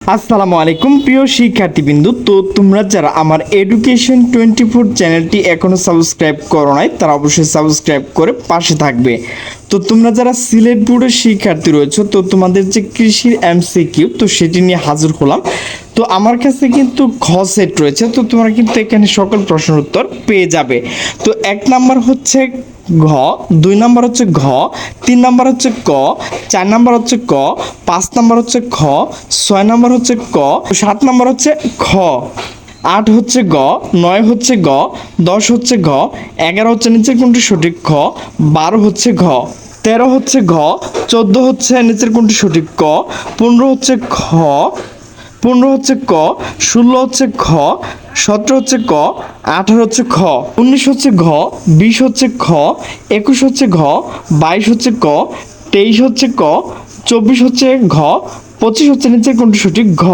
আসসালামু আলাইকুম প্রিয় শিক্ষার্থীবৃন্দু। তো তোমরা যারা আমার এডুকেশন 24 চ্যানেলটি এখনো সাবস্ক্রাইব করো নাই তারা অবশ্যই সাবস্ক্রাইব করে পাশে থাকবে। তো তোমরা যারা সিলেট বোর্ডের শিক্ষার্থী রয়েছে তো তোমাদের যে কৃষির এমসিকিউ তো সেটি নিয়ে হাজির হলাম। তো আমার কাছে কিন্তু ঘ সেট রয়েছে, তো তোমরা কিন্তু এখানে সকল প্রশ্নের উত্তর পেয়ে যাবে। তো 1 নাম্বার হচ্ছে ঘ, 2 নাম্বার হচ্ছে ঘ, 3 নাম্বার হচ্ছে ক, 4 নাম্বার হচ্ছে ক, 5 নাম্বার হচ্ছে খ, 6 নাম্বার হচ্ছে ক, 7 নাম্বার হচ্ছে খ, 8 হচ্ছে গ, 9 হচ্ছে গ, 10 হচ্ছে ঘ, 11 হচ্ছে নিচের কোনটি সঠিক খ, 12 হচ্ছে ঘ, 13 হচ্ছে ঘ, 14 হচ্ছে নিচের কোনটি সঠিক ক, 15 হচ্ছে খ, 15 হচ্ছে ক, 16 হচ্ছে খ, 17 হচ্ছে ক, 18 হচ্ছে খ, 19 হচ্ছে ঘ, 20 হচ্ছে খ, 21 হচ্ছে ঘ, 22 হচ্ছে ক, 23 হচ্ছে ক, 24 হচ্ছে ঘ, 25 হচ্ছে নিচের কোনটি সঠিক ঘ।